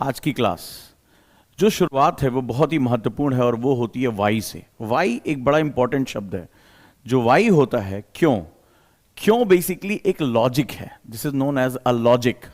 आज की क्लास जो शुरुआत है वो बहुत ही महत्वपूर्ण है और वो होती है वाई से। वाई एक बड़ा इंपॉर्टेंट शब्द है। जो वाई होता है क्यों, क्यों बेसिकली एक लॉजिक है, this is known as a logic.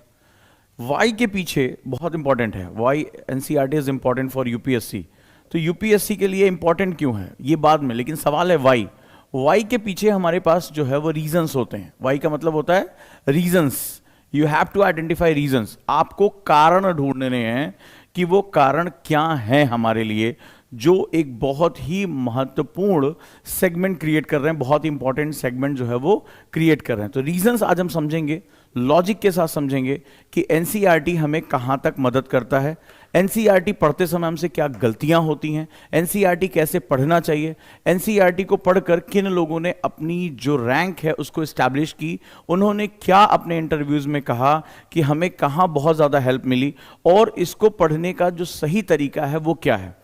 Why के पीछे बहुत इंपॉर्टेंट है। Why NCERT is important for UPSC. तो यूपीएससी के लिए इंपॉर्टेंट क्यों है ये बाद में, लेकिन सवाल है वाई। वाई के पीछे हमारे पास जो है वो रीजंस होते हैं। वाई का मतलब होता है reasons. You have to identify reasons. आपको कारण ढूंढने हैं कि वो कारण क्या है हमारे लिए, जो एक बहुत ही महत्वपूर्ण सेगमेंट क्रिएट कर रहे हैं, बहुत ही इंपॉर्टेंट सेगमेंट जो है वो क्रिएट कर रहे हैं। तो रीजंस आज हम समझेंगे, लॉजिक के साथ समझेंगे कि एनसीईआरटी हमें कहां तक मदद करता है, एनसीईआरटी पढ़ते समय हमसे क्या गलतियां होती हैं, एनसीईआरटी कैसे पढ़ना चाहिए, एनसीईआरटी को पढ़कर किन लोगों ने अपनी जो रैंक है उसको एस्टैब्लिश की, उन्होंने क्या अपने इंटरव्यूज में कहा कि हमें कहां बहुत ज़्यादा हेल्प मिली, और इसको पढ़ने का जो सही तरीका है वो क्या है,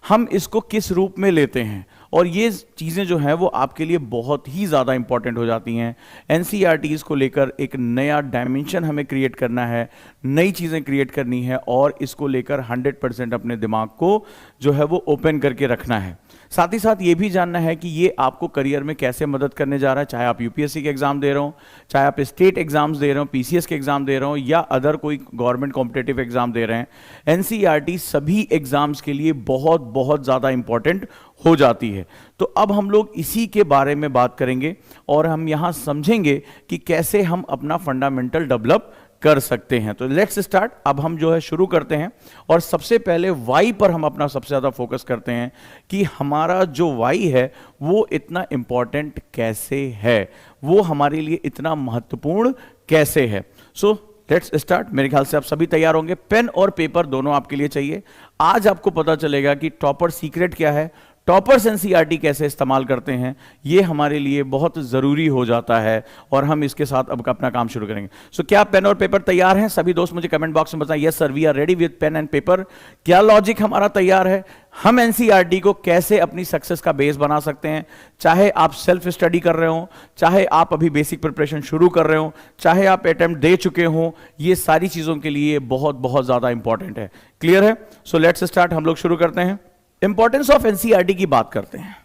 हम इसको किस रूप में लेते हैं। और ये चीज़ें जो हैं वो आपके लिए बहुत ही ज़्यादा इंपॉर्टेंट हो जाती हैं। एनसीईआरटीज़ को लेकर एक नया डायमेंशन हमें क्रिएट करना है, नई चीज़ें क्रिएट करनी है और इसको लेकर 100% अपने दिमाग को जो है वो ओपन करके रखना है। साथ ही साथ ये भी जानना है कि ये आपको करियर में कैसे मदद करने जा रहा है, चाहे आप यूपीएससी के एग्जाम दे रहे हो, चाहे आप स्टेट एग्जाम्स दे रहे हो, पीसीएस के एग्जाम दे रहे हो या अदर कोई गवर्नमेंट कॉम्पिटेटिव एग्जाम दे रहे हैं। एनसीईआरटी सभी एग्जाम्स के लिए बहुत बहुत ज़्यादा इंपॉर्टेंट हो जाती है। तो अब हम लोग इसी के बारे में बात करेंगे और हम यहां समझेंगे कि कैसे हम अपना फंडामेंटल डेवलप कर सकते हैं। तो लेट्स स्टार्ट। अब हम जो है शुरू करते हैं और सबसे पहले वाई पर हम अपना सबसे ज़्यादा फोकस करते हैं कि हमारा जो वाई है वो इतना इंपॉर्टेंट कैसे है, वो हमारे लिए इतना महत्वपूर्ण कैसे है। So let's start. मेरे ख्याल से आप सभी तैयार होंगे। पेन और पेपर दोनों आपके लिए चाहिए। आज आपको पता चलेगा कि टॉपर सीक्रेट क्या है, टॉपर्स एनसीईआरटी कैसे इस्तेमाल करते हैं, ये हमारे लिए बहुत ज़रूरी हो जाता है और हम इसके साथ अब अपना काम शुरू करेंगे। सो क्या पेन और पेपर तैयार हैं सभी दोस्त? मुझे कमेंट बॉक्स में बताएं yes sir we are ready with pen and paper. क्या लॉजिक हमारा तैयार है, हम एनसीईआरटी को कैसे अपनी सक्सेस का बेस बना सकते हैं, चाहे आप सेल्फ स्टडी कर रहे हो, चाहे आप अभी बेसिक प्रिपरेशन शुरू कर रहे हो, चाहे आप अटेम्प्ट दे चुके हो, ये सारी चीज़ों के लिए बहुत बहुत ज़्यादा इंपॉर्टेंट है। क्लियर है? So let's start. हम लोग शुरू करते हैं। इंपॉर्टेंस ऑफ एनसीईआरटी की बात करते हैं।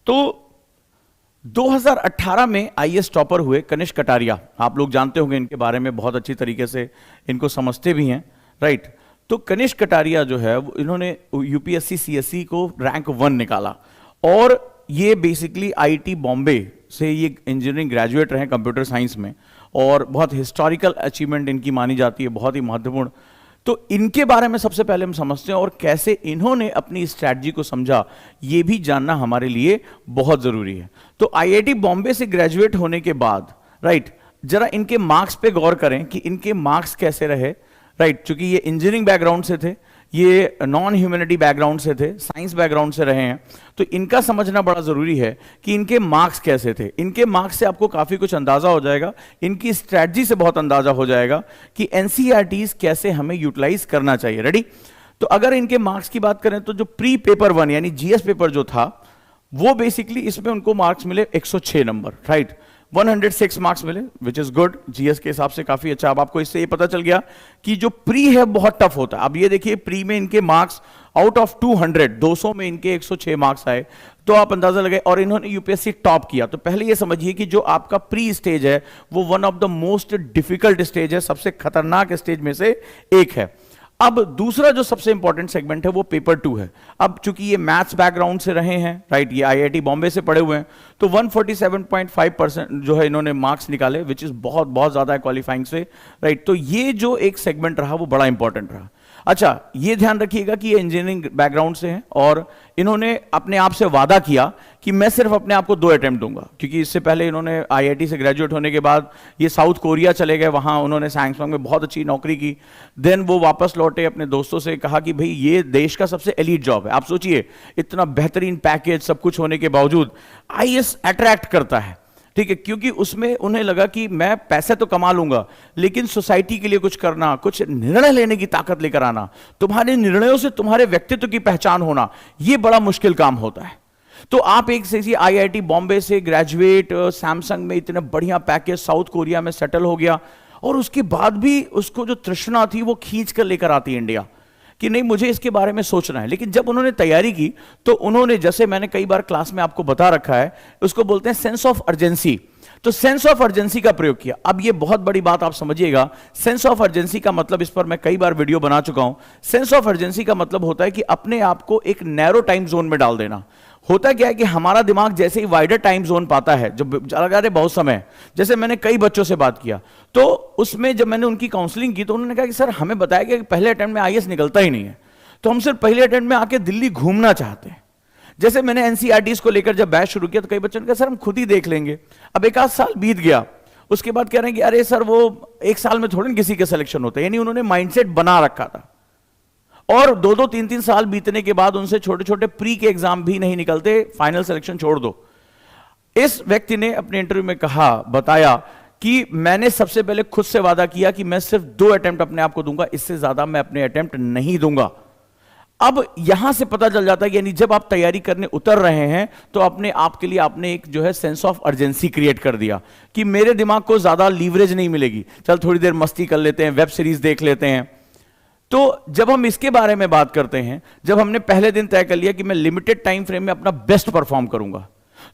तो 2018 में आईएएस टॉपर हुए कनिष्क कटारिया। आप लोग जानते होंगे इनके बारे में, बहुत अच्छी तरीके से इनको समझते भी हैं, राइट। तो कनिष्क कटारिया जो है इन्होंने यूपीएससी सीएससी को रैंक 1 निकाला और ये बेसिकली आईआईटी बॉम्बे से ये इंजीनियरिंग ग्रेजुएट रहे कंप्यूटर साइंस में और बहुत हिस्टोरिकल अचीवमेंट इनकी मानी जाती है, बहुत ही महत्वपूर्ण। तो इनके बारे में सबसे पहले हम समझते हैं और कैसे इन्होंने अपनी स्ट्रैटेजी को समझा, ये भी जानना हमारे लिए बहुत जरूरी है। तो आईआईटी बॉम्बे से ग्रेजुएट होने के बाद, राइट, जरा इनके मार्क्स पे गौर करें कि इनके मार्क्स कैसे रहे, राइट। चूंकि ये इंजीनियरिंग बैकग्राउंड से थे, ये नॉन ह्यूमैनिटी बैकग्राउंड से थे, साइंस बैकग्राउंड से रहे हैं, तो इनका समझना बड़ा जरूरी है कि इनके मार्क्स कैसे थे। इनके मार्क्स से आपको काफी कुछ अंदाजा हो जाएगा, इनकी स्ट्रैटेजी से बहुत अंदाजा हो जाएगा कि एनसीईआरटीज कैसे हमें यूटिलाइज करना चाहिए। रेडी? तो अगर इनके मार्क्स की बात करें तो जो प्री पेपर 1 यानी जीएस पेपर जो था वो बेसिकली इसमें उनको मार्क्स मिले 106 नंबर, राइट। 106 मार्क्स मिले विच इज गुड, जीएस के हिसाब से काफी अच्छा। अब आपको इससे ये पता चल गया कि जो प्री है बहुत टफ होता है। अब ये देखिए प्री में इनके मार्क्स आउट ऑफ 200 में इनके 106 मार्क्स आए, तो आप अंदाजा लगाए। और इन्होंने यूपीएससी टॉप किया। तो पहले ये समझिए कि जो आपका प्री स्टेज है वो one of the most difficult stage है, सबसे खतरनाक स्टेज में से एक है। अब दूसरा जो सबसे इंपॉर्टेंट सेगमेंट है वो पेपर 2 है। अब चूंकि ये मैथ्स बैकग्राउंड से रहे हैं, राइट, ये आईआईटी बॉम्बे से पढ़े हुए हैं, तो 147.5% जो है इन्होंने मार्क्स निकाले विच इज बहुत बहुत ज्यादा है क्वालिफाइंग से, राइट। तो ये जो एक सेगमेंट रहा वो बड़ा इंपॉर्टेंट रहा। अच्छा, ये ध्यान रखिएगा कि ये इंजीनियरिंग बैकग्राउंड से हैं और इन्होंने अपने आप से वादा किया कि मैं सिर्फ अपने आप को 2 अटेम्प्ट दूंगा, क्योंकि इससे पहले इन्होंने आईआईटी से ग्रेजुएट होने के बाद ये साउथ कोरिया चले गए, वहां उन्होंने सैमसंग में बहुत अच्छी नौकरी की। देन वो वापस लौटे, अपने दोस्तों से कहा कि भाई ये देश का सबसे एलीट जॉब है। आप सोचिए इतना बेहतरीन पैकेज सब कुछ होने के बावजूद आईएएस अट्रैक्ट करता है, ठीक है, क्योंकि उसमें उन्हें लगा कि मैं पैसे तो कमा लूंगा लेकिन सोसाइटी के लिए कुछ करना, कुछ निर्णय लेने की ताकत लेकर आना, तुम्हारे निर्णयों से तुम्हारे व्यक्तित्व की पहचान होना, यह बड़ा मुश्किल काम होता है। तो आप एक से आईआईटी बॉम्बे से ग्रेजुएट, सैमसंग में इतने बढ़िया पैकेज, साउथ कोरिया में सेटल हो गया और उसके बाद भी उसको जो तृष्णा थी वो खींच कर लेकर आती इंडिया। कि नहीं मुझे इसके बारे में सोचना है। लेकिन जब उन्होंने तैयारी की तो उन्होंने, जैसे मैंने कई बार क्लास में आपको बता रखा है, उसको बोलते हैं सेंस ऑफ अर्जेंसी। तो सेंस ऑफ अर्जेंसी का प्रयोग किया। अब ये बहुत बड़ी बात आप समझिएगा, सेंस ऑफ अर्जेंसी का मतलब, इस पर मैं कई बार वीडियो बना चुका हूं। सेंस ऑफ अर्जेंसी का मतलब होता है कि अपने आप को एक नैरो टाइम जोन में डाल देना। होता क्या है कि हमारा दिमाग जैसे ही वाइडर टाइम जोन पाता है, जब लगा रहे बहुत समय, जैसे मैंने कई बच्चों से बात किया तो उसमें जब मैंने उनकी काउंसलिंग की तो उन्होंने कहा कि सर हमें बताया गया कि पहले अटेम्प्ट में आईएएस निकलता ही नहीं है, तो हम सिर्फ पहले अटेम्प्ट में आके दिल्ली घूमना चाहते हैं। जैसे मैंने एनसीईआरटीज को लेकर जब बैच शुरू किया तो कई बच्चों ने कहा सर हम खुद ही देख लेंगे। अब एक आध साल बीत गया, उसके बाद कह रहे हैं कि अरे सर वो एक साल में थोड़ी किसी के सिलेक्शन होता है। यानी उन्होंने माइंडसेट बना रखा था और 2-2 3-3 साल बीतने के बाद उनसे छोटे छोटे प्री के एग्जाम भी नहीं निकलते, फाइनल सिलेक्शन छोड़ दो। इस व्यक्ति ने अपने इंटरव्यू में कहा, बताया कि मैंने सबसे पहले खुद से वादा किया कि मैं सिर्फ 2 अटेम्प्ट अपने आप को दूंगा, इससे ज्यादा मैं अपने अटेम्प्ट नहीं दूंगा। अब यहां से पता चल जाता है कि यानी जब आप तैयारी करने उतर रहे हैं तो अपने आप के लिए आपने एक जो है सेंस ऑफ अर्जेंसी क्रिएट कर दिया कि मेरे दिमाग को ज्यादा लीवरेज नहीं मिलेगी, चल थोड़ी देर मस्ती कर लेते हैं, वेब सीरीज देख लेते हैं। तो जब हम इसके बारे में बात करते हैं, जब हमने पहले दिन तय कर लिया कि मैं लिमिटेड टाइम फ्रेम में अपना बेस्ट परफॉर्म करूंगा,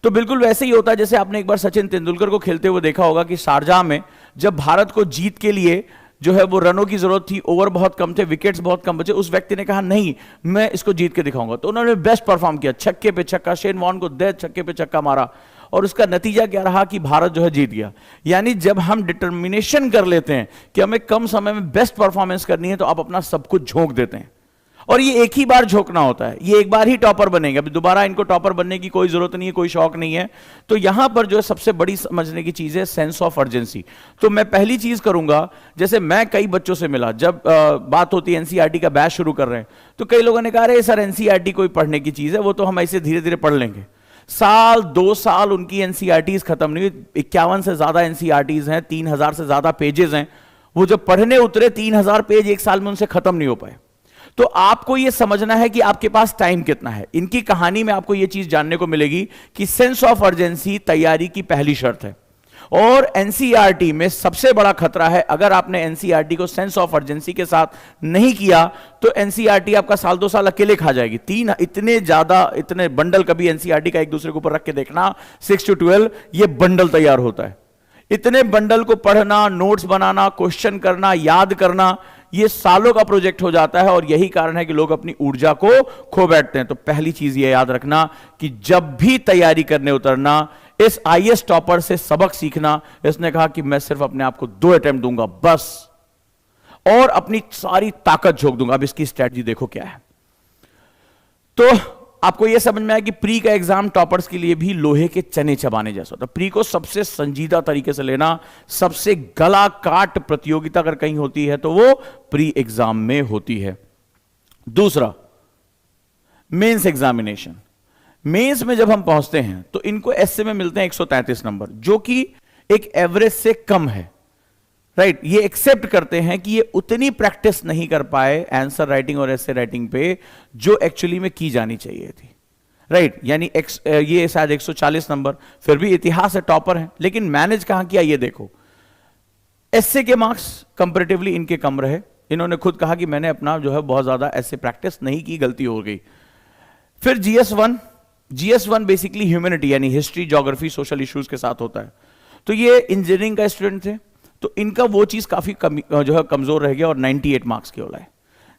तो बिल्कुल वैसे ही होता है जैसे आपने एक बार सचिन तेंदुलकर को खेलते हुए देखा होगा कि शारजाह में जब भारत को जीत के लिए जो है वो रनों की जरूरत थी, ओवर बहुत कम थे, विकेट्स बहुत कम बचे, उस व्यक्ति ने कहा नहीं मैं इसको जीत के दिखाऊंगा। तो उन्होंने बेस्ट परफॉर्म किया, छक्के पे छक्का, शेन वॉर्न को 10 छक्के पे छक्का मारा और उसका नतीजा क्या रहा कि भारत जो है जीत गया। यानी जब हम डिटर्मिनेशन कर लेते हैं कि हमें कम समय में बेस्ट परफॉर्मेंस करनी है तो आप अपना सब कुछ झोंक देते हैं। और ये एक ही बार झोंकना होता है, ये एक बार ही टॉपर बनेंगे, अभी दोबारा इनको टॉपर बनने की कोई जरूरत नहीं है, कोई शौक नहीं है। तो यहां पर जो है सबसे बड़ी समझने की चीज है सेंस ऑफ अर्जेंसी। तो मैं पहली चीज करूंगा, जैसे मैं कई बच्चों से मिला, जब बात होती है एनसीईआरटी का बैच शुरू कर रहे हैं तो कई लोगों ने कहा अरे सर एनसीईआरटी कोई पढ़ने की चीज है, वो तो हम ऐसे धीरे धीरे पढ़ लेंगे। साल 2 साल उनकी एनसीईआरटीज खत्म नहीं हुई, 51 से ज्यादा एनसीईआरटीज हैं, 3000 से ज्यादा पेजेस हैं। वो जब पढ़ने उतरे 3000 पेज एक साल में उनसे खत्म नहीं हो पाए। तो आपको यह समझना है कि आपके पास टाइम कितना है। इनकी कहानी में आपको यह चीज जानने को मिलेगी कि सेंस ऑफ अर्जेंसी तैयारी की पहली शर्त है। और एनसीईआरटी में सबसे बड़ा खतरा है, अगर आपने एनसीईआरटी को सेंस ऑफ अर्जेंसी के साथ नहीं किया तो एनसीईआरटी आपका साल 2 साल अकेले खा जाएगी। इतने बंडल कभी एनसीईआरटी का एक दूसरे के ऊपर रख के देखना, 6 to 12 ये बंडल तैयार होता है। इतने बंडल को पढ़ना, नोट्स बनाना, क्वेश्चन करना, याद करना, ये सालों का प्रोजेक्ट हो जाता है और यही कारण है कि लोग अपनी ऊर्जा को खो बैठते हैं। तो पहली चीज ये याद रखना कि जब भी तैयारी करने उतरना, इस आईएएस टॉपर से सबक सीखना। इसने कहा कि मैं सिर्फ अपने आप को 2 अटेम्प्ट दूंगा बस, और अपनी सारी ताकत झोंक दूंगा। अब इसकी स्ट्रेटजी देखो क्या है। तो आपको यह समझ में आया कि प्री का एग्जाम टॉपर्स के लिए भी लोहे के चने चबाने जैसा होता है। प्री को सबसे संजीदा तरीके से लेना, सबसे गला काट प्रतियोगिता अगर कहीं होती है तो वो प्री एग्जाम में होती है। दूसरा, मेंस एग्जामिनेशन। मेंस में जब हम पहुंचते हैं तो इनको एसए में मिलते हैं 133 नंबर, जो कि एक एवरेज से कम है। राइट, ये एक्सेप्ट करते हैं कि ये उतनी प्रैक्टिस नहीं कर पाए आंसर राइटिंग और एसे राइटिंग पे जो एक्चुअली में की जानी चाहिए थी। राइट, यानी ये शायद 140 नंबर, फिर भी इतिहास से टॉपर है, लेकिन मैनेज कहां किया ये देखो। एसे के मार्क्स कंपैरेटिवली इनके कम रहे। इन्होंने खुद कहा कि मैंने अपना जो है बहुत ज्यादा ऐसे प्रैक्टिस नहीं की, गलती हो गई। फिर जीएस1 बेसिकली ह्यूमैनिटी यानी हिस्ट्री, ज्योग्राफी, सोशल इश्यूज के साथ होता है। तो ये इंजीनियरिंग का स्टूडेंट थे, तो इनका वो चीज काफी जो है कमजोर रह गया और 98 मार्क्स के लाए।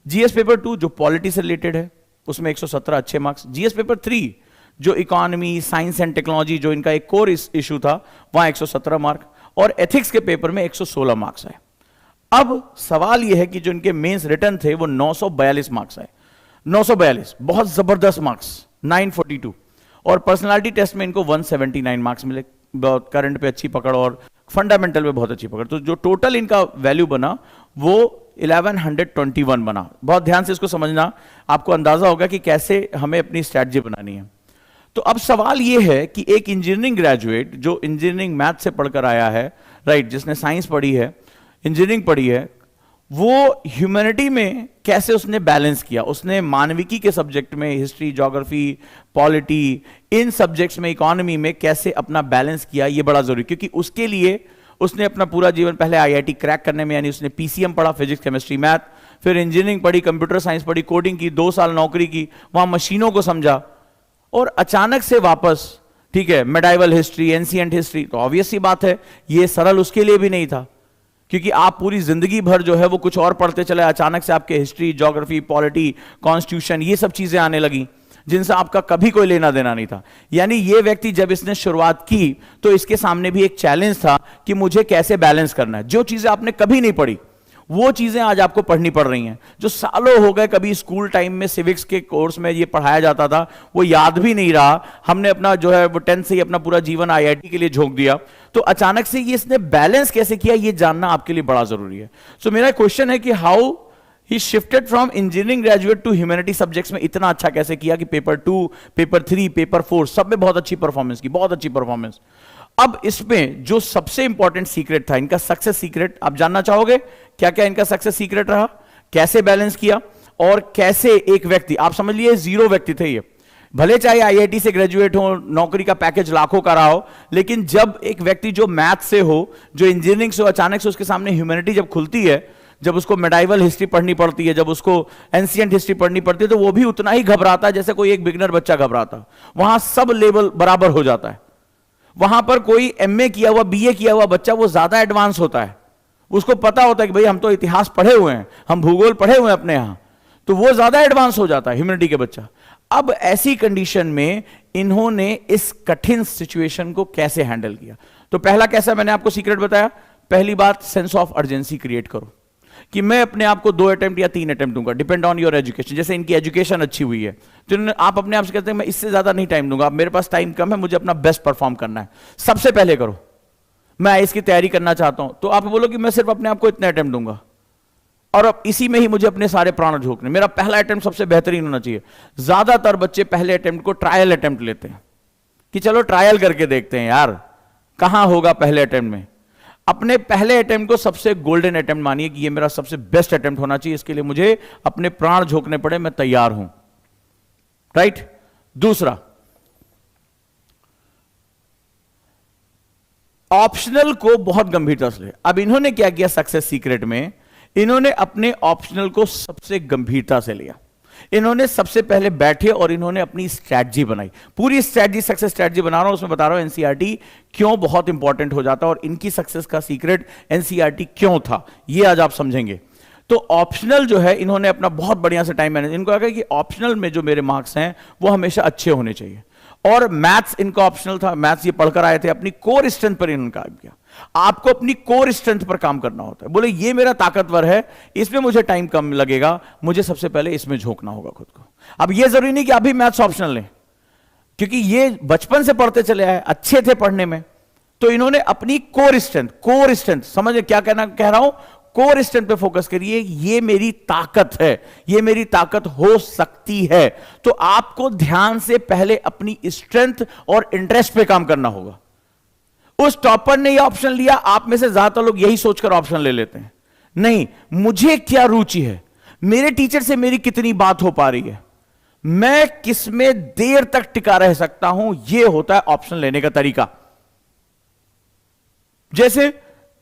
जीएस पेपर 2 जो पॉलिटी से रिलेटेड है उसमें 117 अच्छे मार्क्स। जीएस पेपर 3 जो इकोनॉमी, साइंस एंड टेक्नोलॉजी, जो इनका एक कोर इशू था, वहां 117 मार्क, और एथिक्स के पेपर में 116 मार्क्स आए। अब सवाल यह है कि जो इनके मेंस रिटर्न थे वो 942 मार्क्स आए। 942 बहुत जबरदस्त मार्क्स, 942। और पर्सनालिटी टेस्ट में इनको 179 मार्क्स मिले, करंट पे अच्छी पकड़ और फंडामेंटल में बहुत अच्छी पकड़। तो जो टोटल इनका वैल्यू बना वो 1121 बना। बहुत ध्यान से इसको समझना, आपको अंदाजा होगा कि कैसे हमें अपनी स्ट्रैटेजी बनानी है। तो अब सवाल यह है कि एक इंजीनियरिंग ग्रेजुएट जो इंजीनियरिंग मैथ से पढ़कर आया है, राइट, जिसने साइंस पढ़ी है, इंजीनियरिंग पढ़ी है, वो ह्यूमैनिटी में कैसे उसने बैलेंस किया। उसने मानविकी के सब्जेक्ट में, हिस्ट्री, ज्योग्राफी, पॉलिटी, इन सब्जेक्ट्स में, इकोनॉमी में कैसे अपना बैलेंस किया, ये बड़ा जरूरी, क्योंकि उसके लिए उसने अपना पूरा जीवन पहले आईआईटी क्रैक करने में, यानी उसने पीसीएम पढ़ा, फिजिक्स, केमिस्ट्री, मैथ, फिर इंजीनियरिंग पढ़ी, कंप्यूटर साइंस पढ़ी, कोडिंग की, 2 साल नौकरी की, वहां मशीनों को समझा, और अचानक से वापस, ठीक है, मेडाइवल हिस्ट्री, एंशिएंट हिस्ट्री, तो ऑब्वियस सी बात है ये सरल उसके लिए भी नहीं था, क्योंकि आप पूरी जिंदगी भर जो है वो कुछ और पढ़ते चले, अचानक से आपके हिस्ट्री, ज्योग्राफी, पॉलिटी, कॉन्स्टिट्यूशन, ये सब चीजें आने लगी जिनसे आपका कभी कोई लेना देना नहीं था। यानी ये व्यक्ति जब इसने शुरुआत की तो इसके सामने भी एक चैलेंज था कि मुझे कैसे बैलेंस करना है। जो चीजें आपने कभी नहीं पढ़ी वो चीजें आज आपको पढ़नी पड़ रही हैं। जो सालों हो गए कभी स्कूल टाइम में सिविक्स के कोर्स में ये पढ़ाया जाता था वो याद भी नहीं रहा, हमने अपना जो है वो 10th से ही अपना पूरा जीवन आईआईटी के लिए झोंक दिया, तो अचानक से ये इसने बैलेंस कैसे किया ये जानना आपके लिए बड़ा जरूरी है। सो मेरा क्वेश्चन है कि how he shifted from engineering graduate to humanity subjects में इतना अच्छा कैसे किया कि पेपर 2, पेपर 3, पेपर 4 सब में बहुत अच्छी परफॉर्मेंस की, बहुत अच्छी परफॉर्मेंस। अब इसमें जो सबसे इंपॉर्टेंट सीक्रेट था इनका, सक्सेस सीक्रेट, आप जानना चाहोगे क्या क्या इनका सक्सेस सीक्रेट रहा, कैसे बैलेंस किया, और कैसे एक व्यक्ति, आप समझ लिए 0 व्यक्ति थे ये, भले चाहे आईआईटी से ग्रेजुएट हो, नौकरी का पैकेज लाखों का रहा हो, लेकिन जब एक व्यक्ति जो मैथ से हो, जो इंजीनियरिंग से हो, अचानक से उसके सामने ह्यूमैनिटी जब खुलती है, जब उसको मेडाइवल हिस्ट्री पढ़नी पड़ती है, जब उसको एंशिएंट हिस्ट्री पढ़नी पड़ती है, तो वो भी उतना ही घबराता है जैसे कोई एक बिगिनर बच्चा घबराता। वहां सब लेवल बराबर हो जाता है। वहां पर कोई एमए किया हुआ, बीए किया हुआ बच्चा वो ज्यादा एडवांस होता है, उसको पता होता है कि भाई हम तो इतिहास पढ़े हुए हैं, हम भूगोल पढ़े हुए हैं अपने यहां, तो वो ज्यादा एडवांस हो जाता है ह्यूमैनिटी के बच्चा। अब ऐसी कंडीशन में इन्होंने इस कठिन सिचुएशन को कैसे हैंडल किया, तो पहला कैसा मैंने आपको सीक्रेट बताया, पहली बात सेंस ऑफ अर्जेंसी क्रिएट करो कि मैं अपने आप को 2 अटेम्प्ट या 3 अटेम्प्ट दूंगा, डिपेंड ऑन योर एजुकेशन। जैसे इनकी एजुकेशन अच्छी हुई है तो आप अपने आप से कहते हैं मैं इससे ज्यादा नहीं टाइम दूंगा, मेरे पास टाइम कम है, मुझे अपना बेस्ट परफॉर्म करना है, सबसे पहले करो। मैं इसकी तैयारी करना चाहता हूं तो आप बोलो कि मैं सिर्फ अपने आप को इतने अटेम्प्ट दूंगा और अब इसी में ही मुझे अपने सारे प्राण झोंकने, मेरा पहला अटेम्प्ट सबसे बेहतरीन होना चाहिए। ज्यादातर बच्चे पहले अटेम्प्ट को ट्रायल अटेम्प्ट लेते हैं कि चलो ट्रायल करके देखते हैं यार कहां होगा पहले अटेम्प्ट में। अपने पहले अटेम्प्ट को सबसे गोल्डन अटेम्प्ट मानिए कि ये मेरा सबसे बेस्ट अटेम्प्ट होना चाहिए, इसके लिए मुझे अपने प्राण झोंकने पड़े, मैं तैयार हूं, राइट। दूसरा, ऑप्शनल को बहुत गंभीरता से ले। अब इन्होंने क्या किया सक्सेस सीक्रेट में, इन्होंने अपने ऑप्शनल को सबसे गंभीरता से लिया। इन्होंने सबसे पहले बैठे और इन्होंने अपनी स्ट्रैटेजी बनाई, पूरी स्ट्रैटेजी, सक्सेस स्ट्रैटेजी बना रहा हूं, उसमें बता रहा हूं एनसीईआरटी क्यों बहुत इंपॉर्टेंट हो जाता है और इनकी सक्सेस का सीक्रेट एनसीईआरटी क्यों था, ये आज आप समझेंगे। तो ऑप्शनल जो है इन्होंने अपना बहुत बढ़िया से टाइम मैनेज, इनको कहा कि ऑप्शनल में जो मेरे मार्क्स हैं वो हमेशा अच्छे होने चाहिए। और मैथ्स इनका ऑप्शनल था, मैथ्स ये पढ़कर आए थे, अपनी कोर स्ट्रेंथ पर इन्होंने काम किया। आपको अपनी कोर स्ट्रेंथ पर काम करना होता है, बोले ये मेरा ताकतवर है, इसमें मुझे टाइम कम लगेगा, मुझे सबसे पहले इसमें झोंकना होगा खुद को। अब ये जरूरी नहीं कि आप भी मैथ्स ऑप्शनल लें, क्योंकि ये बचपन से पढ़ते चले आए, अच्छे थे पढ़ने में, तो इन्होंने अपनी कोर स्ट्रेंथ समझ क्या कह रहा हूं, कोर स्ट्रेंथ पे फोकस करिए, ये मेरी ताकत है, ये मेरी ताकत हो सकती है। तो आपको ध्यान से पहले अपनी स्ट्रेंथ और इंटरेस्ट पे काम करना होगा। उस टॉपर ने ये ऑप्शन लिया, आप में से ज्यादातर लोग यही सोचकर ऑप्शन ले लेते हैं, नहीं मुझे क्या रुचि है, मेरे टीचर से मेरी कितनी बात हो पा रही है, मैं किसमें देर तक टिका रह सकता हूं, यह होता है ऑप्शन लेने का तरीका। जैसे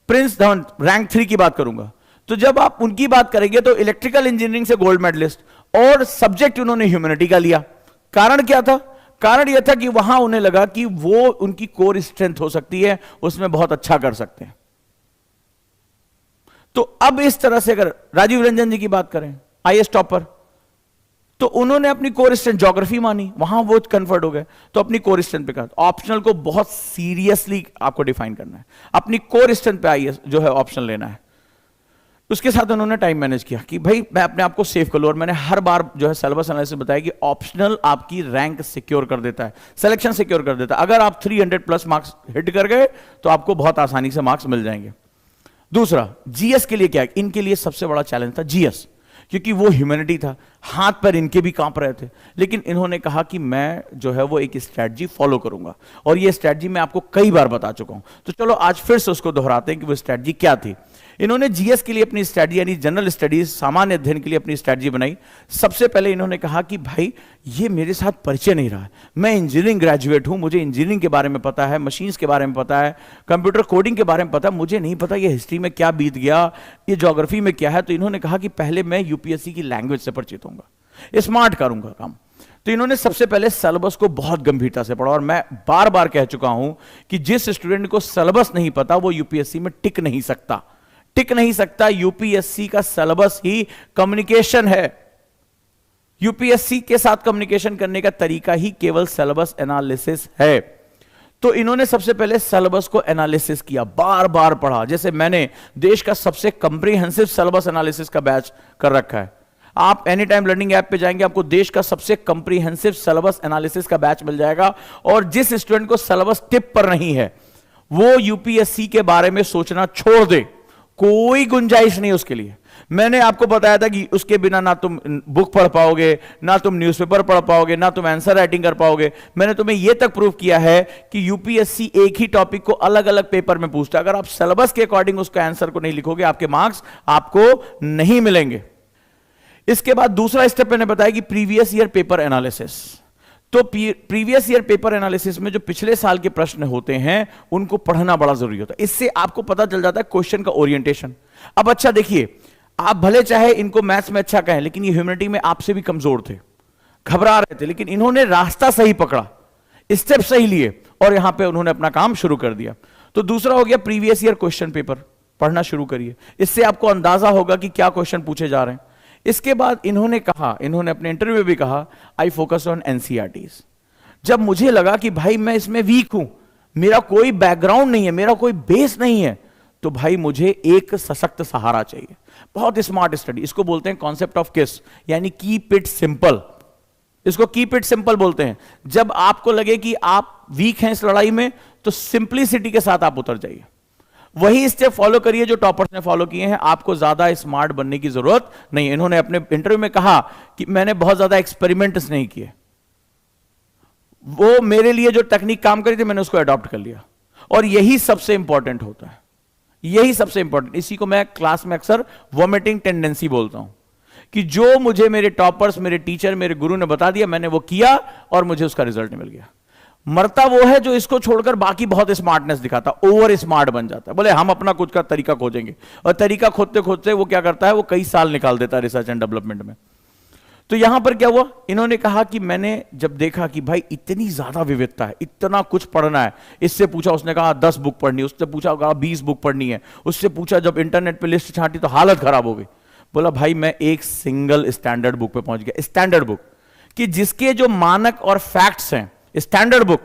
प्रिंस धवन, रैंक 3 की बात करूंगा, तो जब आप उनकी बात करेंगे तो इलेक्ट्रिकल इंजीनियरिंग से गोल्ड मेडलिस्ट, और सब्जेक्ट उन्होंने ह्यूमैनिटी का लिया। कारण क्या था, कारण यह था कि वहां उन्हें लगा कि वो उनकी कोर स्ट्रेंथ हो सकती है, उसमें बहुत अच्छा कर सकते हैं। तो अब इस तरह से अगर राजीव रंजन जी की बात करें, आईएएस टॉपर, तो उन्होंने अपनी कोर स्ट्रेंथ ज्योग्राफी मानी, वहां वो कन्वर्ट हो गए, तो अपनी कोर स्ट्रेंथ पे कहा। ऑप्शनल को बहुत सीरियसली आपको डिफाइन करना है, अपनी कोर स्ट्रेंथ पे आईएएस जो है ऑप्शन लेना है। उसके साथ उन्होंने टाइम मैनेज किया कि भाई मैं अपने आप को सेव कर लूं, और मैंने हर बार जो है सिलेबस एनालिसिस बताया कि ऑप्शनल आपकी रैंक सिक्योर कर देता है, सिलेक्शन सिक्योर कर देता है। अगर आप 300 प्लस मार्क्स हिट कर गए तो आपको बहुत आसानी से मार्क्स मिल जाएंगे। दूसरा, जीएस के लिए क्या, इनके लिए सबसे बड़ा चैलेंज था जीएस, क्योंकि वो ह्यूमैनिटी था, हाथ पर इनके भी कांप रहे थे, लेकिन इन्होंने कहा कि मैं जो है वो एक स्ट्रैटेजी फॉलो करूंगा, और ये स्ट्रैटेजी मैं आपको कई बार बता चुका हूं, तो चलो आज फिर से उसको दोहराते हैं कि वो स्ट्रैटेजी क्या थी। इन्होंने जीएस के लिए अपनी स्ट्रैटेजी, यानी जनरल स्टडीज, सामान्य अध्ययन के लिए अपनी स्ट्रैटेजी बनाई। सबसे पहले इन्होंने कहा कि भाई ये मेरे साथ परिचय नहीं रहा है, मैं इंजीनियरिंग ग्रेजुएट हूं, मुझे इंजीनियरिंग के बारे में पता है, मशीन्स के बारे में पता है, कंप्यूटर कोडिंग के बारे में पता है, मुझे नहीं पता ये हिस्ट्री में क्या बीत गया, ये ज्योग्राफी में क्या है, तो इन्होंने कहा कि पहले मैं यूपीएससी की लैंग्वेज से परिचित होऊंगा, स्मार्ट करूंगा काम। तो इन्होंने सबसे पहले सिलेबस को बहुत गंभीरता से पढ़ा, और मैं बार बार कह चुका हूं कि जिस स्टूडेंट को सिलेबस नहीं पता वो यूपीएससी में टिक नहीं सकता, टिक नहीं सकता। यूपीएससी का सिलेबस ही कम्युनिकेशन है। यूपीएससी के साथ कम्युनिकेशन करने का तरीका ही केवल सिलेबस एनालिसिस है। तो इन्होंने सबसे पहले सिलेबस को एनालिसिस किया, बार बार पढ़ा। जैसे मैंने देश का सबसे कॉम्प्रिहेंसिव सिलेबस एनालिसिस का बैच कर रखा है। आप एनी टाइम लर्निंग ऐप पे जाएंगे, आपको देश का सबसे कॉम्प्रिहेंसिव सिलेबस एनालिसिस का बैच मिल जाएगा। और जिस स्टूडेंट को सिलेबस टिप पर नहीं है वो यूपीएससी के बारे में सोचना छोड़ दे, कोई गुंजाइश नहीं उसके लिए। मैंने आपको बताया था कि उसके बिना ना तुम बुक पढ़ पाओगे, ना तुम न्यूज़पेपर पढ़ पाओगे, ना तुम आंसर राइटिंग कर पाओगे। मैंने तुम्हें यह तक प्रूव किया है कि यूपीएससी एक ही टॉपिक को अलग अलग पेपर में पूछता है। अगर आप सिलेबस के अकॉर्डिंग उसका आंसर को नहीं लिखोगे, आपके मार्क्स आपको नहीं मिलेंगे। इसके बाद दूसरा स्टेप मैंने बताया कि प्रीवियस ईयर पेपर एनालिसिस। तो प्रीवियस ईयर पेपर एनालिसिस में जो पिछले साल के प्रश्न होते हैं उनको पढ़ना बड़ा जरूरी होता है। इससे आपको पता चल जाता है क्वेश्चन का ओरिएंटेशन। अब अच्छा देखिए, आप भले चाहे इनको मैथ्स में अच्छा कहें, लेकिन ये ह्यूमैनिटी में आपसे भी कमजोर थे, घबरा रहे थे, लेकिन इन्होंने रास्ता सही पकड़ा, स्टेप सही लिए और यहां पे उन्होंने अपना काम शुरू कर दिया। तो दूसरा हो गया प्रीवियस ईयर क्वेश्चन पेपर पढ़ना शुरू करिए। इससे आपको अंदाजा होगा कि क्या क्वेश्चन पूछे जा रहे हैं। इसके बाद इन्होंने कहा, इन्होंने अपने इंटरव्यू में भी कहा, आई फोकस ऑन एनसीईआरटीज। जब मुझे लगा कि भाई मैं इसमें वीक हूं, मेरा कोई बैकग्राउंड नहीं है, मेरा कोई बेस नहीं है, तो भाई मुझे एक सशक्त सहारा चाहिए। बहुत स्मार्ट स्टडी, इसको बोलते हैं कॉन्सेप्ट ऑफ किस, यानी कीप इट सिंपल। इसको कीप इट सिंपल बोलते हैं। जब आपको लगे कि आप वीक हैं इस लड़ाई में, तो सिंपलिसिटी के साथ आप उतर जाइए। वही स्टेप फॉलो करिए जो टॉपर्स ने फॉलो किए हैं। आपको ज्यादा स्मार्ट बनने की जरूरत नहीं है। इन्होंने अपने इंटरव्यू में कहा कि मैंने बहुत ज्यादा एक्सपेरिमेंट्स नहीं किए, वो मेरे लिए जो टेक्निक काम करी थी मैंने उसको अडॉप्ट कर लिया। और यही सबसे इंपॉर्टेंट होता है, यही सबसे इंपॉर्टेंट। इसी को मैं क्लास में अक्सर वॉमिटिंग टेंडेंसी बोलता हूं कि जो मुझे मेरे टॉपर्स, मेरे टीचर, मेरे गुरु ने बता दिया, मैंने वो किया और मुझे उसका रिजल्ट मिल गया। मरता वो है जो इसको छोड़कर बाकी बहुत स्मार्टनेस दिखाता, ओवर स्मार्ट बन जाता है। बोले हम अपना कुछ का तरीका खोजेंगे, और तरीका खोदते खोदते वो क्या करता है, वो कई साल निकाल देता है रिसर्च एंड डेवलपमेंट में। तो यहां पर क्या हुआ, इन्होंने कहा कि मैंने जब देखा कि भाई इतनी ज्यादा विविधता है, इतना कुछ पढ़ना है। इससे पूछा, उसने कहा 10 बुक पढ़नी है, उससे पूछा कहा 20 बुक पढ़नी है, उससे पूछा, जब इंटरनेट पे लिस्ट छांटी तो हालत खराब हो गई। बोला भाई मैं एक सिंगल स्टैंडर्ड बुक पे पहुंच गया, स्टैंडर्ड बुक कि जिसके जो मानक और फैक्ट्स हैं, स्टैंडर्ड बुक।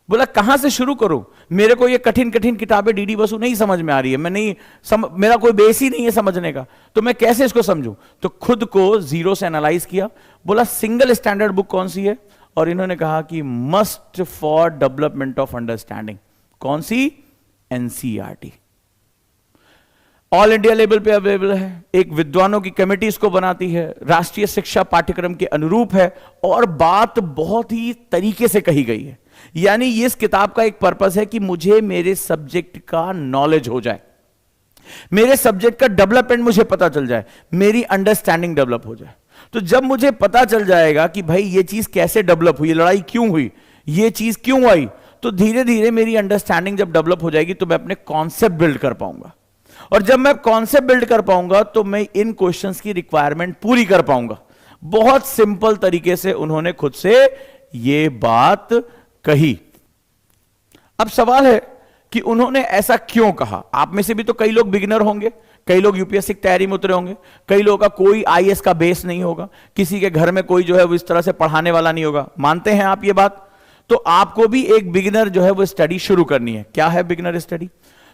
बोला कहां से शुरू करूं, मेरे को ये कठिन कठिन किताबें डीडी बसु नहीं समझ में आ रही है, मैं नहीं मेरा कोई बेस ही नहीं है समझने का, तो मैं कैसे इसको समझूं। तो खुद को जीरो से एनालाइज किया। बोला सिंगल स्टैंडर्ड बुक कौन सी है, और इन्होंने कहा कि must for development of understanding. कौन सी, एनसीईआरटी। ऑल इंडिया लेवल पे अवेलेबल है, एक विद्वानों की कमेटी इसको बनाती है, राष्ट्रीय शिक्षा पाठ्यक्रम के अनुरूप है, और बात बहुत ही तरीके से कही गई है। यानी इस किताब का एक पर्पस है कि मुझे मेरे सब्जेक्ट का नॉलेज हो जाए, मेरे सब्जेक्ट का डेवलपमेंट मुझे पता चल जाए, मेरी अंडरस्टैंडिंग डेवलप हो जाए। तो जब मुझे पता चल जाएगा कि भाई ये चीज कैसे डेवलप हुई, लड़ाई क्यों हुई, ये चीज क्यों आई, तो धीरे धीरे मेरी अंडरस्टैंडिंग जब डेवलप हो जाएगी तो मैं अपने कॉन्सेप्ट बिल्ड कर पाऊंगा। और जब मैं कॉन्सेप्ट बिल्ड कर पाऊंगा तो मैं इन क्वेश्चंस की रिक्वायरमेंट पूरी कर पाऊंगा। बहुत सिंपल तरीके से उन्होंने खुद से ये बात कही। अब सवाल है कि उन्होंने ऐसा क्यों कहा। आप में से भी तो कई लोग बिगिनर होंगे, कई लोग यूपीएससी की तैयारी में उतरे होंगे, कई लोगों का कोई आईएएस का बेस नहीं होगा, किसी के घर में कोई जो है वो इस तरह से पढ़ाने वाला नहीं होगा। मानते हैं आप ये बात? तो आपको भी एक बिगिनर जो है वो स्टडी शुरू करनी है। क्या है बिगिनर स्टडी?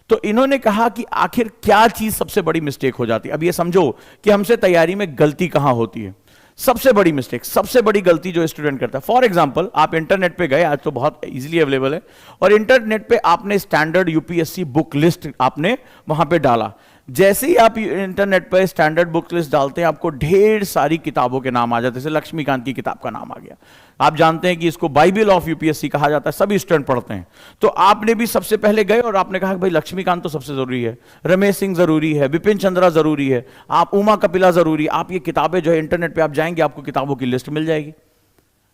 तो इन्होंने कहा कि आखिर क्या चीज सबसे बड़ी मिस्टेक हो जाती है। अब ये समझो कि हमसे तैयारी में गलती कहां होती है। सबसे बड़ी मिस्टेक, सबसे बड़ी गलती जो स्टूडेंट करता है, फॉर एग्जांपल आप इंटरनेट पे गए, आज तो बहुत इजीली अवेलेबल है, और इंटरनेट पे आपने स्टैंडर्ड यूपीएससी बुक लिस्ट आपने वहां पे डाला। जैसे ही आप इंटरनेट पे स्टैंडर्ड बुक लिस्ट डालते हैं, आपको ढेर सारी किताबों के नाम आ जाते हैं। जैसे लक्ष्मीकांत की किताब का नाम आ गया। आप जानते हैं कि इसको बाइबल ऑफ यूपीएससी कहा जाता है, सभी स्टूडेंट पढ़ते हैं। तो आपने भी सबसे पहले गए और आपने कहा कि भाई लक्ष्मीकांत तो सबसे जरूरी है, रमेश सिंह जरूरी है, विपिन चंद्रा जरूरी है, आप उमा कपिला जरूरी। आप ये किताबें जो है इंटरनेट पे आप जाएंगे, आपको किताबों की लिस्ट मिल जाएगी।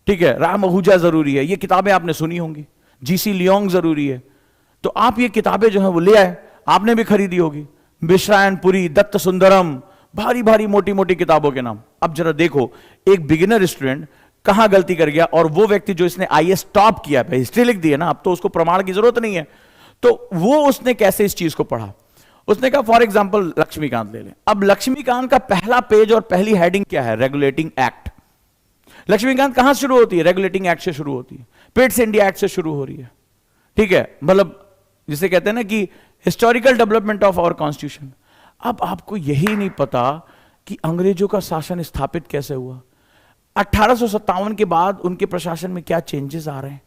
ठीक है, राम आहूजा जरूरी है, ये किताबें आपने सुनी होंगी। जीसी लियोंग जरूरी है। तो आप ये किताबें जो है वो ले आए, आपने भी खरीदी होगी। मिश्रायनपुरी, दत्त सुंदरम, भारी भारी मोटी मोटी किताबों के नाम। अब जरा देखो एक बिगिनर स्टूडेंट कहां गलती कर गया, और वो व्यक्ति जो इसने आईएएस टॉप किया है, हिस्ट्री लिख दी है ना, अब तो उसको प्रमाण की जरूरत नहीं है, तो वो उसने कैसे इस चीज को पढ़ा। उसने कहा फॉर एग्जांपल लक्ष्मीकांत ले लें। अब लक्ष्मीकांत का पहला पेज और पहली हेडिंग क्या है? Regulating act. लक्ष्मीकांत कहां से शुरू होती है? रेगुलेटिंग एक्ट से शुरू होती है, पिट्स इंडिया एक्ट से शुरू हो रही है, ठीक है, मतलब जिसे कहते हैं ना कि historical development of our constitution. अब आपको यही नहीं पता कि अंग्रेजों का शासन स्थापित कैसे हुआ, 1857 के बाद उनके प्रशासन में क्या चेंजेस आ रहे हैं,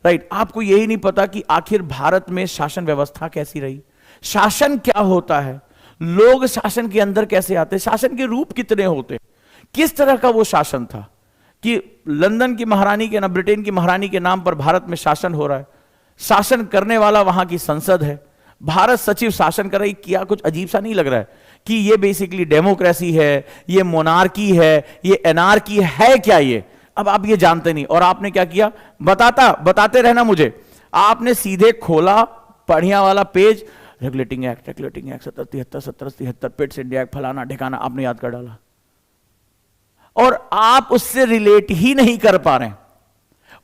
राइट। आपको यही नहीं पता कि आखिर भारत में शासन व्यवस्था कैसी रही, शासन क्या होता है, लोग शासन के अंदर कैसे आते, शासन के रूप कितने होते, किस तरह का वो शासन था कि लंदन की महारानी के ना ब्रिटेन की महारानी के नाम पर भारत में शासन हो रहा है, शासन करने वाला वहां की संसद है, भारत सचिव शासन कर रही। क्या कुछ अजीब सा नहीं लग रहा है कि ये बेसिकली डेमोक्रेसी है, ये मोनार्की है, ये एनार्की है क्या ये? अब आप ये जानते नहीं, और आपने क्या किया, बताते रहना मुझे। आपने सीधे खोला बढ़िया वाला page, regulating act 1773 Pitt's India act, फलाना ठिकाना, आपने याद कर डाला, और आप उससे रिलेट ही नहीं कर पा रहे हैं।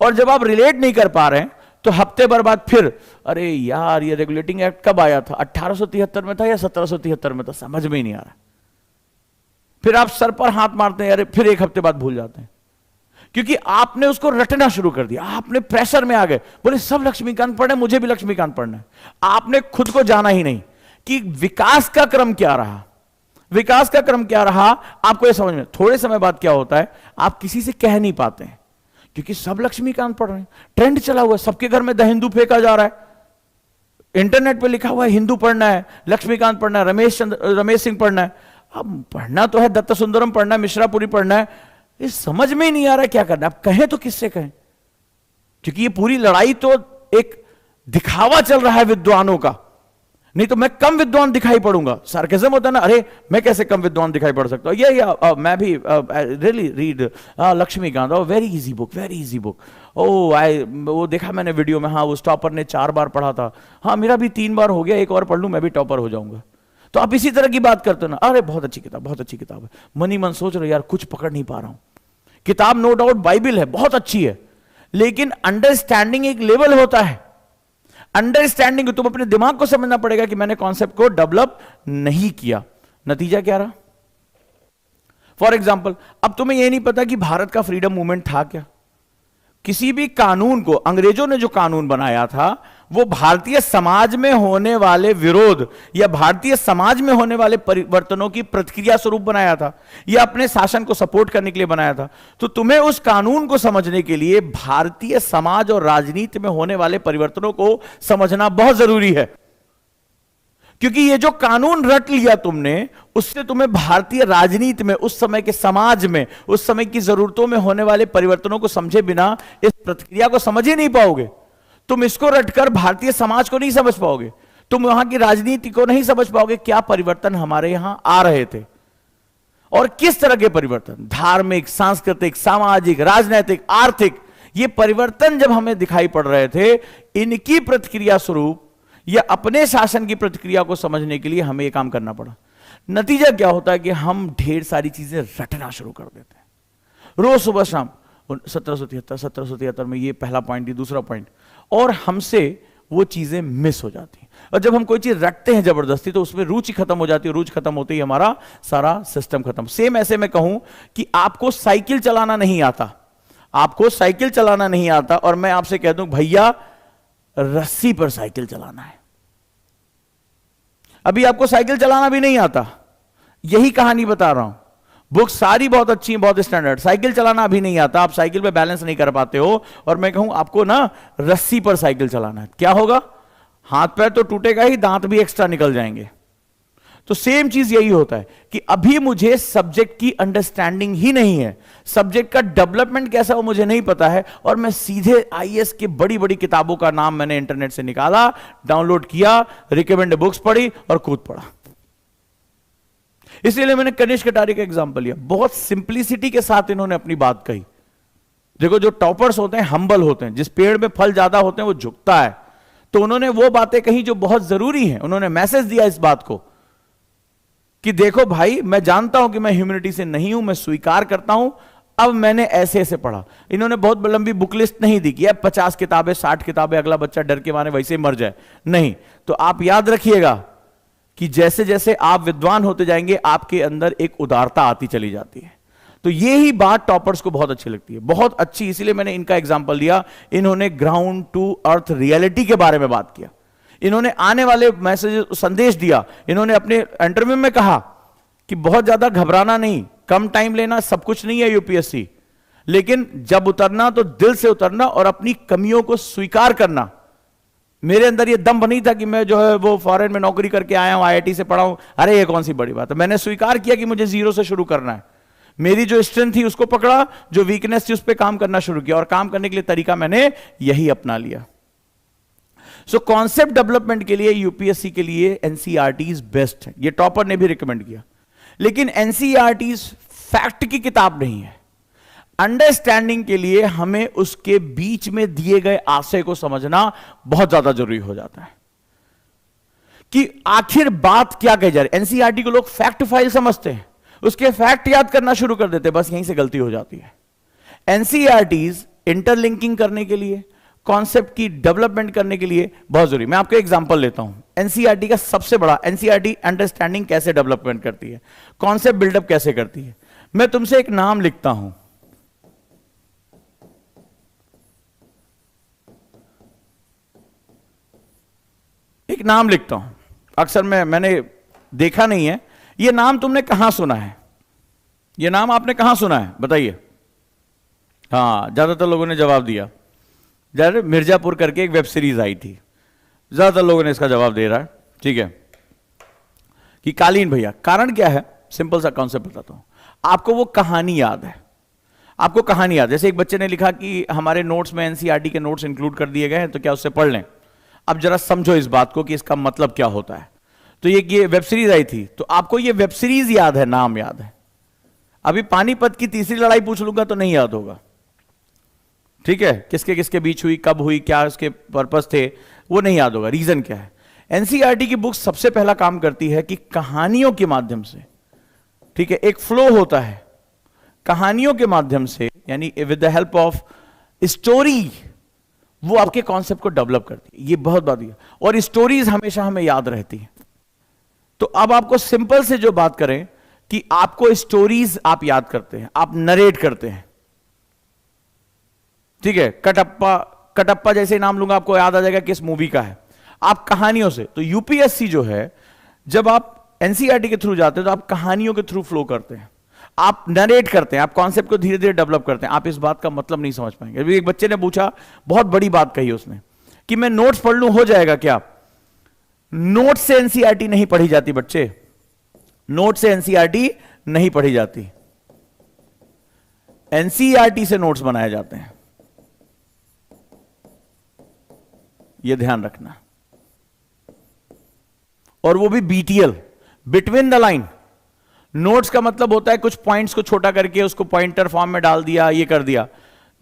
और जब आप रिलेट नहीं कर पा रहे हैं तो हफ्ते भर बाद फिर, अरे यार ये रेगुलेटिंग एक्ट कब आया था, 1873 में था या 1773 में था, समझ में ही नहीं आ रहा। फिर आप सर पर हाथ मारते हैं, अरे फिर एक हफ्ते बाद भूल जाते हैं, क्योंकि आपने उसको रटना शुरू कर दिया, आपने प्रेशर में आ गए, बोले सब लक्ष्मीकांत पढ़ना है, मुझे भी लक्ष्मीकांत पढ़ना है। आपने खुद को जाना ही नहीं कि विकास का क्रम क्या रहा, विकास का क्रम क्या रहा, आपको यह समझ में। थोड़े समय बाद क्या होता है, आप किसी से कह नहीं पाते हैं क्योंकि सब लक्ष्मीकांत पढ़ रहे हैं, ट्रेंड चला हुआ है, सबके घर में द हिंदू फेंका जा रहा है, इंटरनेट पे लिखा हुआ है हिंदू पढ़ना है, लक्ष्मीकांत पढ़ना है, रमेश सिंह पढ़ना है। अब पढ़ना तो है, दत्त सुंदरम पढ़ना है, मिश्रापुरी पढ़ना है, ये समझ में ही नहीं आ रहा क्या करना। अब कहें तो किससे कहें, क्योंकि ये पूरी लड़ाई तो एक दिखावा चल रहा है विद्वानों का, नहीं तो मैं कम विद्वान दिखाई पड़ूंगा। सार्केज्म होता है ना, अरे मैं कैसे कम विद्वान दिखाई पड़ सकता हूं, ये मैं भी really read Laxmikanth, very easy book, very easy book. वो देखा मैंने वीडियो में, हाँ उस टॉपर ने 4 बार पढ़ा था, हाँ मेरा भी 3 बार हो गया, एक और पढ़ लूं मैं भी टॉपर हो जाऊंगा। तो आप इसी तरह की बात करते हो ना, अरे बहुत अच्छी किताब, बहुत अच्छी किताब है, मन ही मन सोच रहे यार कुछ पकड़ नहीं पा रहा हूं। किताब नो डाउट बाइबल है, बहुत अच्छी है, लेकिन अंडरस्टैंडिंग एक लेवल होता है, अंडरस्टैंडिंग तुम अपने दिमाग को समझना पड़ेगा कि मैंने कॉन्सेप्ट को डेवलप नहीं किया, नतीजा क्या रहा। फॉर एग्जाम्पल, अब तुम्हें यह नहीं पता कि भारत का फ्रीडम मूवमेंट था क्या। किसी भी कानून को, अंग्रेजों ने जो कानून बनाया था वो भारतीय समाज में होने वाले विरोध या भारतीय समाज में होने वाले परिवर्तनों की प्रतिक्रिया स्वरूप बनाया था, या अपने शासन को सपोर्ट करने के लिए बनाया था। तो तुम्हें उस कानून को समझने के लिए भारतीय समाज और राजनीति में होने वाले परिवर्तनों को समझना बहुत जरूरी है, क्योंकि ये जो कानून रट लिया तुमने, उससे तुम्हें भारतीय राजनीति में, उस समय के समाज में, उस समय की जरूरतों में होने वाले परिवर्तनों को समझे बिना इस प्रतिक्रिया को समझ ही नहीं पाओगे। तुम इसको रटकर भारतीय समाज को नहीं समझ पाओगे, तुम वहां की राजनीति को नहीं समझ पाओगे, क्या परिवर्तन हमारे यहां आ रहे थे और किस तरह के परिवर्तन, धार्मिक, सांस्कृतिक, सामाजिक, राजनीतिक, आर्थिक, ये परिवर्तन जब हमें दिखाई पड़ रहे थे, इनकी प्रतिक्रिया स्वरूप या अपने शासन की प्रतिक्रिया को समझने के लिए हमें यह काम करना पड़ा। नतीजा क्या होता है कि हम ढेर सारी चीजें रटना शुरू कर देते हैं, रोज सुबह शाम 1773 में ये पहला पॉइंट, ये दूसरा पॉइंट, और हमसे वो चीजें मिस हो जाती हैं। और जब हम कोई चीज रटते हैं जबरदस्ती तो उसमें रुचि खत्म हो जाती है, रुचि खत्म होते ही हमारा सारा सिस्टम खत्म। सेम ऐसे मैं कहूं कि आपको साइकिल चलाना नहीं आता, आपको साइकिल चलाना नहीं आता, और मैं आपसे कह दूं भैया रस्सी पर साइकिल चलाना है, अभी आपको साइकिल चलाना भी नहीं आता, यही कहानी बता रहा हूं। बुक सारी बहुत अच्छी है, बहुत स्टैंडर्ड, साइकिल चलाना अभी नहीं आता, आप साइकिल पे बैलेंस नहीं कर पाते हो, और मैं कहूं आपको ना रस्सी पर साइकिल चलाना है, क्या होगा, हाथ पैर तो टूटेगा ही, दांत भी एक्स्ट्रा निकल जाएंगे। तो सेम चीज यही होता है कि अभी मुझे सब्जेक्ट की अंडरस्टैंडिंग ही नहीं है, सब्जेक्ट का डेवलपमेंट कैसा हो मुझे नहीं पता है, और मैं सीधे आईएएस की बड़ी बड़ी किताबों का नाम मैंने इंटरनेट से निकाला, डाउनलोड किया, रिकमेंड बुक्स पढ़ी और कूद पड़ा। इसलिए मैंने कनिष्क कटारिया का एग्जांपल लिया, बहुत सिंप्लिसिटी के साथ इन्होंने अपनी बात कही। देखो जो टॉपर्स होते हैं हम्बल होते हैं, जिस पेड़ में फल ज्यादा होते हैं वो झुकता है, तो उन्होंने वो बातें कही जो बहुत जरूरी हैं, उन्होंने मैसेज दिया इस बात को कि देखो भाई, मैं जानता हूं कि मैं ह्यूमैनिटी से नहीं हूं, मैं स्वीकार करता हूं, अब मैंने ऐसे ऐसे पढ़ा। इन्होंने बहुत लंबी बुक लिस्ट नहीं दी कि अब 50 किताबें 60 किताबें, अगला बच्चा डर के मारे वैसे ही मर जाए, नहीं। तो आप याद रखिएगा कि जैसे जैसे आप विद्वान होते जाएंगे, आपके अंदर एक उदारता आती चली जाती है। तो ये ही बात टॉपर्स को बहुत अच्छी लगती है, बहुत अच्छी, इसीलिए मैंने इनका एग्जाम्पल दिया। इन्होंने ग्राउंड टू अर्थ रियलिटी के बारे में बात किया, इन्होंने आने वाले मैसेज संदेश दिया, इन्होंने अपने इंटरव्यू में कहा कि बहुत ज्यादा घबराना नहीं, कम टाइम लेना, सब कुछ नहीं है यूपीएससी, लेकिन जब उतरना तो दिल से उतरना और अपनी कमियों को स्वीकार करना। मेरे अंदर ये दम नहीं था कि मैं जो है वो फॉरेन में नौकरी करके आया हूं, आईआईटी से पढ़ा हूं, अरे ये कौन सी बड़ी बात है। मैंने स्वीकार किया कि मुझे जीरो से शुरू करना है, मेरी जो स्ट्रेंथ थी उसको पकड़ा, जो वीकनेस थी उस पर काम करना शुरू किया, और काम करने के लिए तरीका मैंने यही अपना लिया। सो कॉन्सेप्ट डेवलपमेंट के लिए यूपीएससी के लिए एनसीईआरटी बेस्ट है, ये टॉपर ने भी रिकमेंड किया। लेकिन एनसीईआरटी फैक्ट की किताब नहीं है, अंडरस्टैंडिंग के लिए हमें उसके बीच में दिए गए आशय को समझना बहुत ज्यादा जरूरी हो जाता है कि आखिर बात क्या कही जा रही है। एनसीईआरटी को लोग फैक्ट फाइल समझते हैं, उसके फैक्ट याद करना शुरू कर देते हैं, बस यहीं से गलती हो जाती है। एनसीईआरटीज इंटरलिंकिंग करने के लिए, कॉन्सेप्ट की डेवलपमेंट करने के लिए बहुत जरूरी। मैं आपको एग्जांपल लेता हूं, एनसीईआरटी का सबसे बड़ा, एनसीईआरटी अंडरस्टैंडिंग कैसे डेवलपमेंट करती है, कॉन्सेप्ट बिल्डअप कैसे करती है। मैं तुमसे एक नाम लिखता हूं, एक नाम लिखता हूं, अक्सर मैंने देखा नहीं है, यह नाम तुमने कहां सुना है, यह नाम आपने कहां सुना है बताइए। हां, ज्यादातर लोगों ने जवाब दिया, जैसे मिर्जापुर करके एक वेब सीरीज आई थी, ज्यादातर लोगों ने इसका जवाब दे रहा है, ठीक है, कि कालीन भैया। कारण क्या है, सिंपल सा कॉन्सेप्ट बताता हूं आपको। वो कहानी याद है, आपको कहानी याद, जैसे एक बच्चे ने लिखा कि हमारे नोट्स में एनसीईआरटी के नोट्स इंक्लूड कर दिए गए हैं, तो क्या उससे पढ़ लें। अब जरा समझो इस बात को कि इसका मतलब क्या होता है। तो ये वेब सीरीज आई थी, तो आपको ये वेब सीरीज याद है, नाम याद है। अभी पानीपत की तीसरी लड़ाई पूछ लूंगा तो नहीं याद होगा, ठीक है, किसके किसके बीच हुई, कब हुई, क्या उसके पर्पस थे, वो नहीं याद होगा। रीजन क्या है, एनसीईआरटी की बुक सबसे पहला काम करती है कि कहानियों के माध्यम से, ठीक है, एक फ्लो होता है, कहानियों के माध्यम से, यानी with the help of story, वो आपके कॉन्सेप्ट को डेवलप करती है। ये बहुत बात है, और स्टोरीज हमेशा हमें याद रहती है। तो अब आपको सिंपल से जो बात करें कि आपको स्टोरीज आप याद करते हैं, आप नरेट करते हैं, ठीक है, कटप्पा, कटप्पा जैसे नाम लूंगा आपको याद आ जाएगा किस मूवी का है, आप कहानियों से। तो यूपीएससी जो है, जब आप एनसीईआरटी के थ्रू जाते हैं तो आप कहानियों के थ्रू फ्लो करते हैं, आप नरेट करते हैं, आप कॉन्सेप्ट को धीरे धीरे डेवलप करते हैं। आप इस बात का मतलब नहीं समझ पाएंगे। अभी एक बच्चे ने पूछा, बहुत बड़ी बात कही उसने, कि मैं नोट्स पढ़ लूं हो जाएगा क्या। नोट्स से एनसीईआरटी नहीं पढ़ी जाती बच्चे, नोट से एनसीईआरटी नहीं पढ़ी जाती, एनसीईआरटी से नोट्स बनाए जाते हैं, यह ध्यान रखना। और वो भी BTL, between the line. Notes का मतलब होता है कुछ पॉइंट्स को छोटा करके उसको पॉइंटर फॉर्म में डाल दिया, ये कर दिया।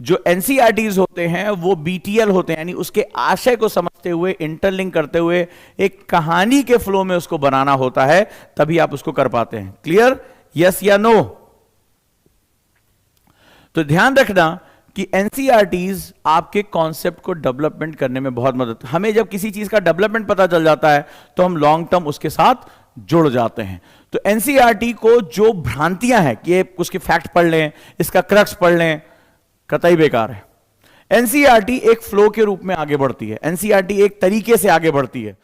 जो एनसीईआरटीज होते हैं वो बीटीएल होते हैं, यानी उसके आशय को समझते हुए, इंटरलिंक करते हुए एक कहानी के फ्लो में उसको बनाना होता है, तभी आप उसको कर पाते हैं। क्लियर, यस या नो। तो ध्यान रखना कि एनसीईआरटीज आपके कॉन्सेप्ट को डेवलपमेंट करने में बहुत मदद। हमें जब किसी चीज का डेवलपमेंट पता चल जाता है तो हम लॉन्ग टर्म उसके साथ जुड़ जाते हैं। तो एनसीईआरटी को जो भ्रांतियां हैं कि उसके फैक्ट पढ़ लें, इसका क्रक्स पढ़ लें, कतई बेकार है। एनसीईआरटी एक फ्लो के रूप में आगे बढ़ती है, एनसीईआरटी एक तरीके से आगे बढ़ती है।